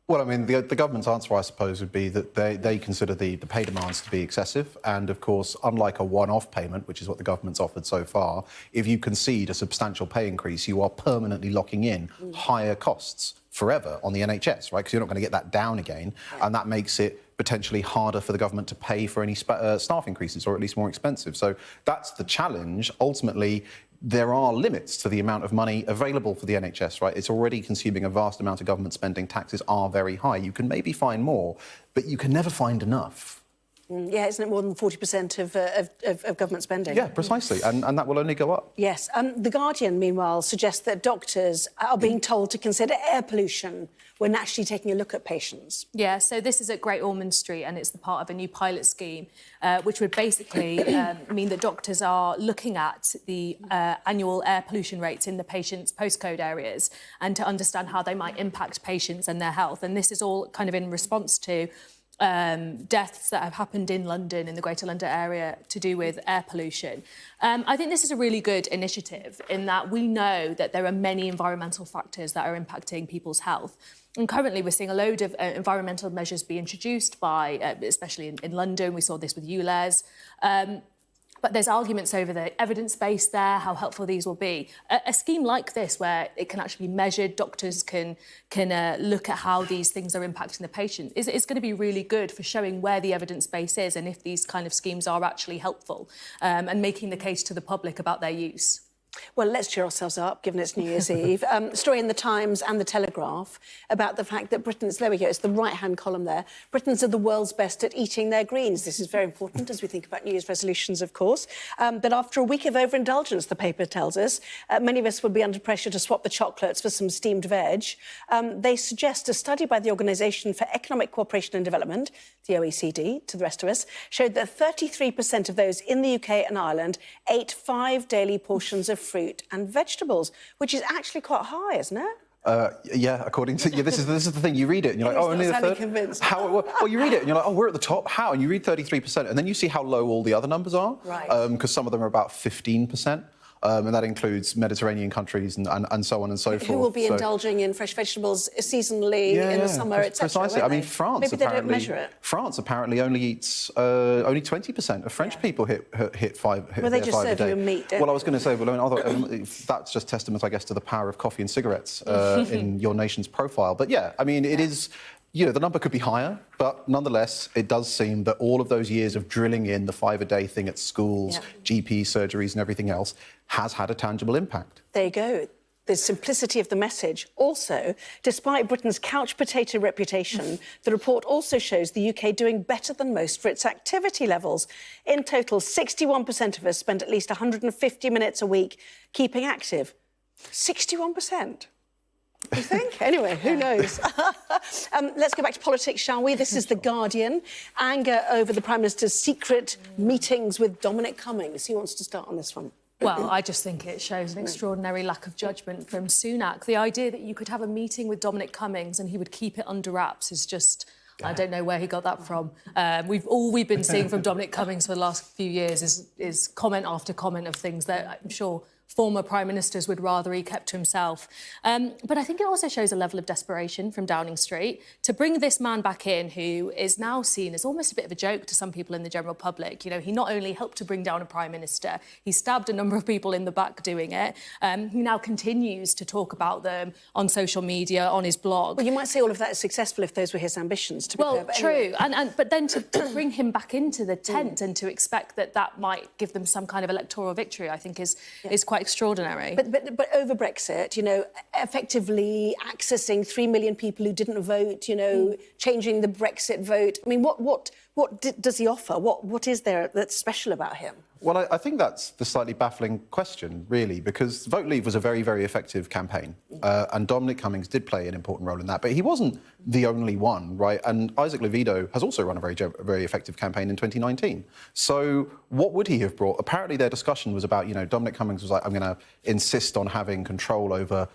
Speaker 14: Well, I mean, the government's answer, I suppose, would be that they consider the pay demands to be excessive. And, of course, unlike a one-off payment, which is what the government's offered so far, if you concede a substantial pay increase, you are permanently locking in higher costs forever on the NHS, right? Because you're not going to get that down again. And that makes it potentially harder for the government to pay for any staff increases, or at least more expensive. So that's the challenge. Ultimately, there are limits to the amount of money available for the NHS, right? It's already consuming a vast amount of government spending. Taxes are very high. You can maybe find more, but you can never find enough.
Speaker 1: Yeah, isn't it more than 40% of government spending?
Speaker 14: Yeah, precisely, and that will only go up.
Speaker 1: Yes. The Guardian, meanwhile, suggests that doctors are being told to consider air pollution when actually taking a look at patients.
Speaker 29: Yeah, so this is at Great Ormond Street, and it's the part of a new pilot scheme, which would basically mean that doctors are looking at the annual air pollution rates in the patients' postcode areas and to understand how they might impact patients and their health. And this is all kind of in response to deaths that have happened in London, in the Greater London area, to do with air pollution. I think this is a really good initiative in that we know that there are many environmental factors that are impacting people's health. And currently we're seeing a load of environmental measures be introduced by, especially in London, we saw this with ULEZ. But there's arguments over the evidence base there, how helpful these will be. A scheme like this, where it can actually be measured, doctors can look at how these things are impacting the patient, is going to be really good for showing where the evidence base is and if these kind of schemes are actually helpful, and making the case to the public about their use.
Speaker 1: Well, let's cheer ourselves up, given it's New Year's Eve. Story in the Times and the Telegraph about the fact that Britain's, there we go, it's the right-hand column there, Britons are the world's best at eating their greens. This is very important as we think about New Year's resolutions, of course. But after a week of overindulgence, the paper tells us, many of us will be under pressure to swap the chocolates for some steamed veg. They suggest a study by the Organisation for Economic Cooperation and Development, the OECD, to the rest of us, showed that 33% of those in the UK and Ireland ate 5 daily portions of fruit and vegetables, which is actually quite high, isn't it?
Speaker 14: Yeah, according to this is the thing. You read it and you're like, oh, only a third.
Speaker 1: Convinced.
Speaker 14: How? Well, you read it and you're like, oh, we're at the top. How? And you read 33%, and then you see how low all the other numbers are,
Speaker 1: right?
Speaker 14: Because some of them are about 15%. And that includes Mediterranean countries and so on and so forth.
Speaker 1: Who will be indulging in fresh vegetables seasonally in the summer, etc.
Speaker 14: Precisely. I mean, France
Speaker 1: Maybe they don't measure it.
Speaker 14: France apparently only eats only 20% of French people hit 5.
Speaker 1: Well, they just serve you meat.
Speaker 14: Well, I was going to say, that's just testament, I guess, to the power of coffee and cigarettes in your nation's profile. But yeah, I mean, it is. You know, the number could be higher, but nonetheless, it does seem that all of those years of drilling in the 5-a-day thing at schools, GP surgeries and everything else has had a tangible impact.
Speaker 1: There you go. The simplicity of the message. Also, despite Britain's couch potato reputation, the report also shows the UK doing better than most for its activity levels. In total, 61% of us spend at least 150 minutes a week keeping active. 61%. You think? Anyway, who knows? Let's go back to politics, shall we? This is The Guardian. Anger over the Prime Minister's secret meetings with Dominic Cummings. Who wants to start on this one?
Speaker 29: Well, I just think it shows an extraordinary lack of judgment from Sunak. The idea that you could have a meeting with Dominic Cummings and he would keep it under wraps is just... I don't know where he got that from. We've been seeing from Dominic Cummings for the last few years is comment after comment of things that I'm sure former Prime Ministers would rather he kept to himself. But I think it also shows a level of desperation from Downing Street to bring this man back in who is now seen as almost a bit of a joke to some people in the general public. You know, he not only helped to bring down a Prime Minister, he stabbed a number of people in the back doing it. He now continues to talk about them on social media, on his blog.
Speaker 1: Well, you might say all of that is successful if those were his ambitions, to be clear.
Speaker 29: Well, true. Anyway. But then to bring him back into the tent and to expect that might give them some kind of electoral victory, I think is quite extraordinary.
Speaker 1: But over Brexit, you know, effectively accessing 3 million people who didn't vote, you know, changing the Brexit vote. I mean, what does he offer? What is there that's special about him?
Speaker 14: Well, I think that's the slightly baffling question, really, because Vote Leave was a very, very effective campaign. And Dominic Cummings did play an important role in that. But he wasn't the only one, right? And Isaac Levido has also run a very effective campaign in 2019. So what would he have brought? Apparently their discussion was about, you know, Dominic Cummings was like, I'm going to insist on having control over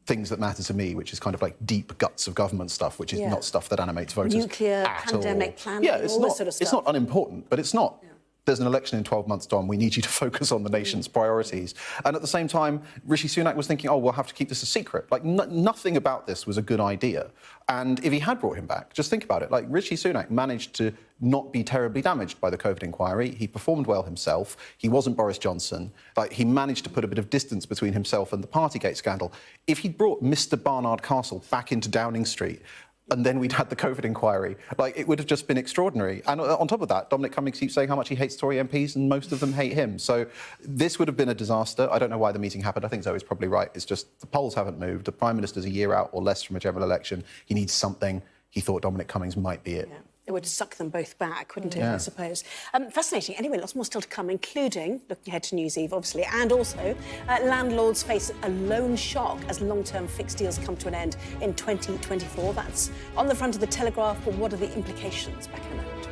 Speaker 14: things that matter to me, which is kind of like deep guts of government stuff, which is not stuff that animates voters
Speaker 1: Nuclear,
Speaker 14: at
Speaker 1: pandemic
Speaker 14: all.
Speaker 1: planning, all this sort of stuff.
Speaker 14: It's not unimportant, but it's not. There's an election in 12 months, Dom. We need you to focus on the nation's priorities. And at the same time, Rishi Sunak was thinking, oh, we'll have to keep this a secret. Like, nothing about this was a good idea. And if he had brought him back, just think about it. Like, Rishi Sunak managed to not be terribly damaged by the COVID inquiry. He performed well himself. He wasn't Boris Johnson. Like, he managed to put a bit of distance between himself and the Partygate scandal. If he'd brought Mr. Barnard Castle back into Downing Street, and then we'd had the COVID inquiry, like, it would have just been extraordinary. And on top of that, Dominic Cummings keeps saying how much he hates Tory MPs, and most of them hate him. So this would have been a disaster. I don't know why the meeting happened. I think Zoe's probably right. It's just the polls haven't moved. The Prime Minister's a year out or less from a general election. He needs something. He thought Dominic Cummings might be it.
Speaker 1: Yeah. It would suck them both back, wouldn't it,
Speaker 14: Yeah.
Speaker 1: I suppose? Fascinating. Anyway, lots more still to come, including, looking ahead to New Year's Eve, obviously, and also landlords face a loan shock as long-term fixed deals come to an end in 2024. That's on the front of the Telegraph, but what are the implications? Back in a moment.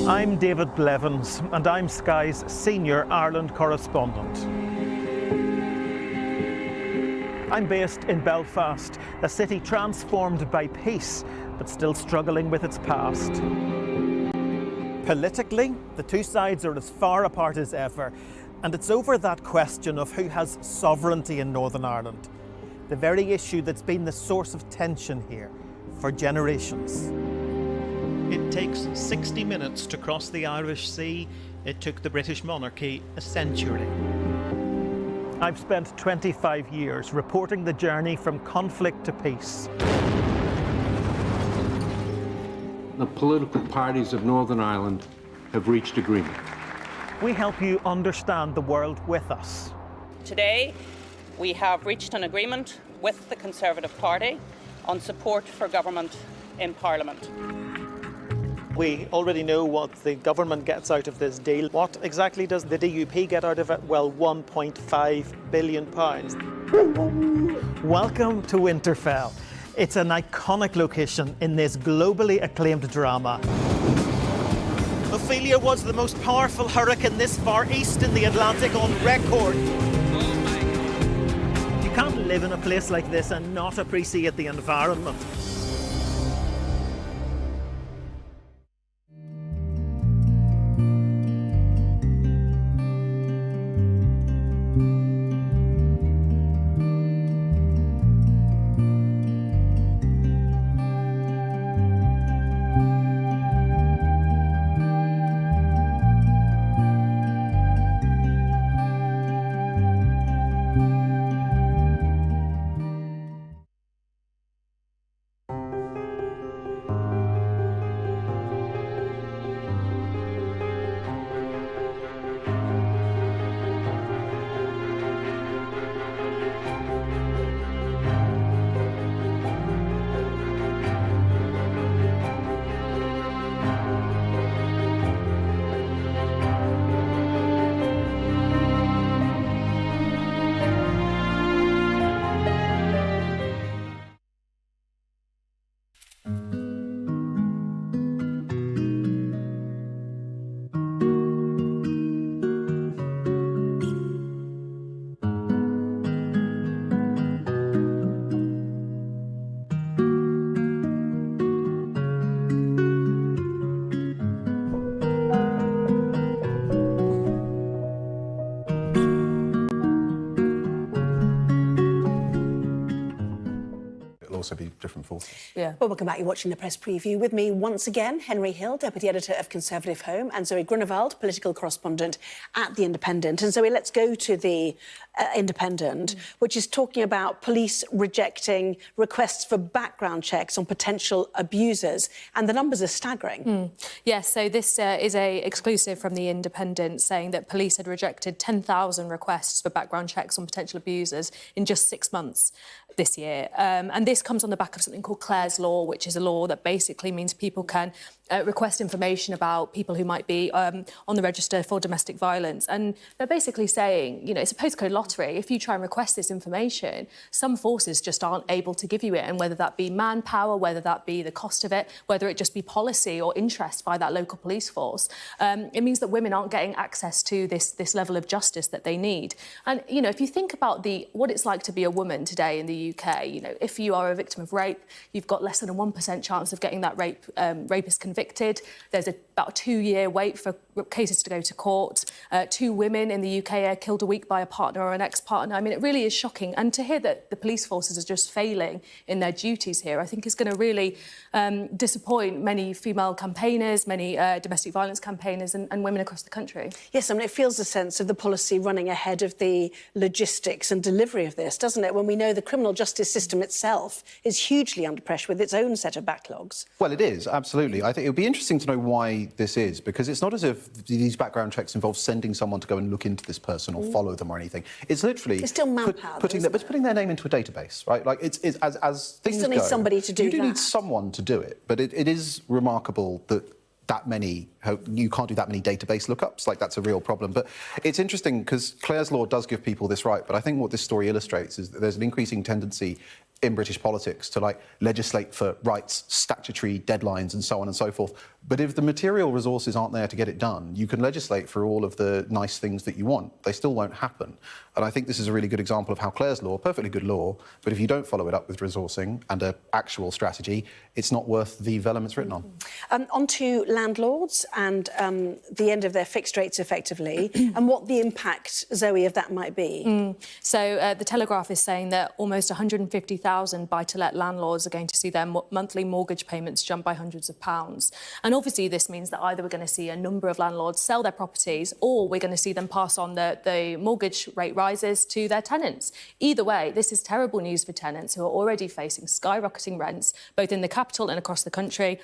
Speaker 15: I'm David Blevins, and I'm Sky's senior Ireland correspondent. I'm based in Belfast, a city transformed by peace, but still struggling with its past. Politically, the two sides are as far apart as ever, and it's over that question of who has sovereignty in Northern Ireland, the very issue that's been the source of tension here for generations. It takes 60 minutes to cross the Irish Sea. It took the British monarchy a century. I've spent 25 years reporting the journey from conflict to peace.
Speaker 16: The political parties of Northern Ireland have reached agreement.
Speaker 15: We help you understand the world with us.
Speaker 17: Today, we have reached an agreement with the Conservative Party on support for government in Parliament.
Speaker 15: We already know what the government gets out of this deal. What exactly does the DUP get out of it? Well, £1.5 billion. Welcome to Winterfell. It's an iconic location in this globally acclaimed drama. Ophelia was the most powerful hurricane this far east in the Atlantic on record. You can't live in a place like this and not appreciate the environment.
Speaker 14: Also be different forces.
Speaker 1: Yeah. Well, welcome back. You're watching the press preview. With me once again, Henry Hill, Deputy Editor of ConservativeHome, and Zoe Grunewald, Political Correspondent at The Independent. And Zoe, let's go to The Independent, which is talking about police rejecting requests for background checks on potential abusers. And the numbers are staggering.
Speaker 29: Yes, so this is a exclusive from The Independent saying that police had rejected 10,000 requests for background checks on potential abusers in just 6 months this year. And this comes on the back of something called Clare's Law, which is a law that basically means people can request information about people who might be on the register for domestic violence. And they're basically saying, you know, it's a postcode lottery. If you try and request this information, some forces just aren't able to give you it. And whether that be manpower, whether that be the cost of it, whether it just be policy or interest by that local police force, it means that women aren't getting access to this level of justice that they need. And, you know, if you think about what it's like to be a woman today in the UK, you know, if you are of victim of rape, you've got less than a 1% chance of getting that rapist convicted. There's about a 2-year wait for cases to go to court. 2 women in the UK are killed a week by a partner or an ex-partner. I mean, it really is shocking. And to hear that the police forces are just failing in their duties here, I think is going to really disappoint many female campaigners, many domestic violence campaigners and women across the country.
Speaker 1: Yes, I mean, it feels a sense of the policy running ahead of the logistics and delivery of this, doesn't it? When we know the criminal justice system itself is hugely under pressure with its own set of backlogs.
Speaker 14: Well, it is, absolutely. I think it would be interesting to know why this is, because it's not as if these background checks involve sending someone to go and look into this person or follow them or anything. It's literally...
Speaker 1: It's still manpower,
Speaker 14: putting their name into a database, right? Like, it's as things
Speaker 1: you still need somebody to do
Speaker 14: you do
Speaker 1: that.
Speaker 14: need someone to do it, but it is remarkable that you can't do that many database lookups. Like, that's a real problem. But it's interesting because Clare's Law does give people this right, but I think what this story illustrates is that there's an increasing tendency in British politics to, like, legislate for rights, statutory deadlines and so on and so forth. But if the material resources aren't there to get it done, you can legislate for all of the nice things that you want. They still won't happen. And I think this is a really good example of how Clare's Law, perfectly good law, but if you don't follow it up with resourcing and an actual strategy, it's not worth the vellum it's written on.
Speaker 1: On to landlords and the end of their fixed rates, effectively, and what the impact, Zoe, of that might be.
Speaker 29: So the Telegraph is saying that almost 150,000 buy-to-let landlords are going to see their monthly mortgage payments jump by hundreds of pounds. And obviously this means that either we're going to see a number of landlords sell their properties or we're going to see them pass on the mortgage rate rises to their tenants. Either way, this is terrible news for tenants who are already facing skyrocketing rents, both in the capital and across the country.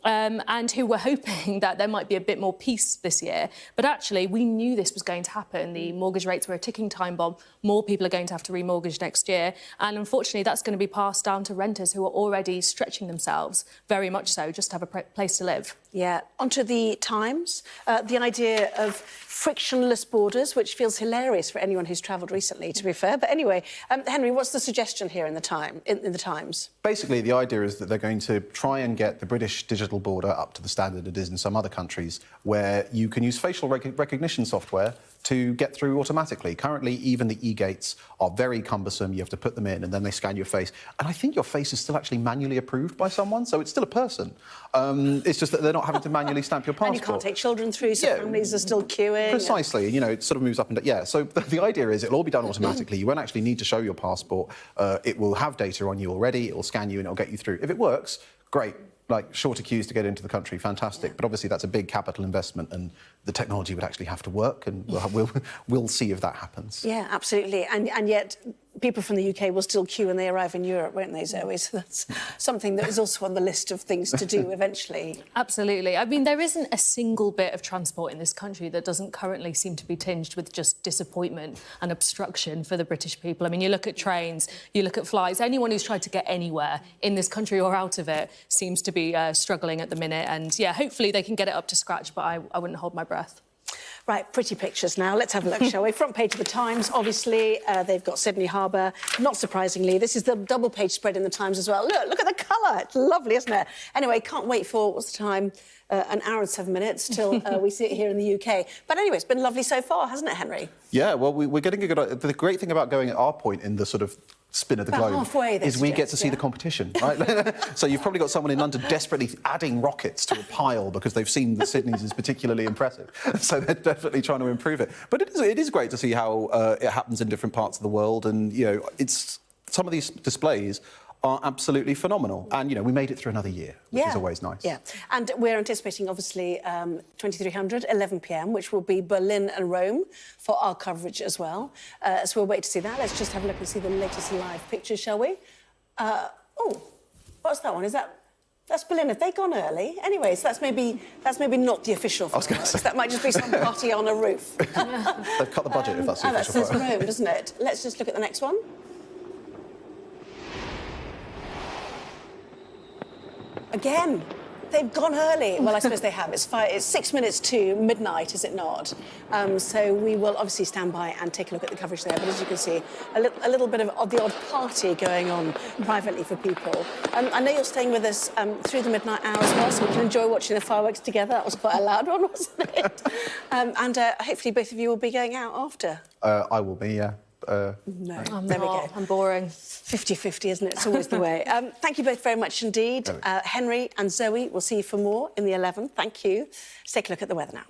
Speaker 29: And who were hoping that there might be a bit more peace this year. But actually, we knew this was going to happen. The mortgage rates were a ticking time bomb. More people are going to have to remortgage next year. And unfortunately, that's going to be passed down to renters who are already stretching themselves, very much so, just to have a place to live.
Speaker 1: Yeah. Onto the Times. The idea of frictionless borders, which feels hilarious for anyone who's travelled recently, to be fair. But anyway, Henry, what's the suggestion here in the Times?
Speaker 14: Basically, the idea is that they're going to try and get the British digital border up to the standard it is in some other countries, where you can use facial recognition software to get through automatically. Currently, even the e-gates are very cumbersome. You have to put them in and then they scan your face. And I think your face is still actually manually approved by someone, so it's still a person. It's just that they're not having to manually stamp your passport.
Speaker 1: And you can't take children through, so families are still queuing.
Speaker 14: Precisely, you know, it sort of moves up and down. Yeah, so the idea is it'll all be done automatically. You won't actually need to show your passport. It will have data on you already. It will scan you and it'll get you through. If it works, great. Like, shorter queues to get into the country, fantastic. Yeah. But obviously that's a big capital investment and the technology would actually have to work, and we'll see if that happens.
Speaker 1: Yeah, absolutely. And yet people from the UK will still queue when they arrive in Europe, won't they, Zoe? So that's something that is also on the list of things to do eventually.
Speaker 29: Absolutely. I mean, there isn't a single bit of transport in this country that doesn't currently seem to be tinged with just disappointment and obstruction for the British people. I mean, you look at trains, you look at flights, anyone who's tried to get anywhere in this country or out of it seems to be struggling at the minute. And, yeah, hopefully they can get it up to scratch, but I wouldn't hold my breath.
Speaker 1: Right, pretty pictures now. Let's have a look, shall we? Front page of the Times, obviously. They've got Sydney Harbour. Not surprisingly, this is the double-page spread in the Times as well. Look at the colour. It's lovely, isn't it? Anyway, can't wait for, what's the time? An hour and 7 minutes till we see it here in the UK. But anyway, it's been lovely so far, hasn't it, Henry?
Speaker 14: Yeah, well, we're getting a good... The great thing about going at our point in the sort of spin of the globe
Speaker 1: halfway,
Speaker 14: is we get to see the competition, right? So you've probably got someone in London desperately adding rockets to a pile because they've seen that Sydney's is particularly impressive. So they're definitely trying to improve it. But it is great to see how it happens in different parts of the world. And, you know, it's some of these displays are absolutely phenomenal. And, you know, we made it through another year, which is always nice.
Speaker 1: Yeah, and we're anticipating, obviously, 2300, 11 p.m, which will be Berlin and Rome for our coverage as well. So we'll wait to see that. Let's just have a look and see the latest live pictures, shall we? Oh, what's that one? That's Berlin. Have they gone early? Anyway, so that's maybe not the official fireworks. That might just be some party on a roof.
Speaker 14: They've cut the budget if that's the official
Speaker 1: fireworks. That's Rome, doesn't it? Let's just look at the next one. Again, they've gone early. Well, I suppose they have. It's 6 minutes to midnight, is it not? So we will obviously stand by and take a look at the coverage there. But as you can see, a little bit of the odd party going on privately for people. I know you're staying with us through the midnight hour as well, so we can enjoy watching the fireworks together. That was quite a loud one, wasn't it? And hopefully both of you will be going out after.
Speaker 14: I will be, yeah.
Speaker 1: No, there we go.
Speaker 29: I'm boring.
Speaker 1: 50-50, isn't it? It's always the way. Thank you both very much indeed. Henry and Zoe, we'll see you for more in the 11. Thank you. Let's take a look at the weather now.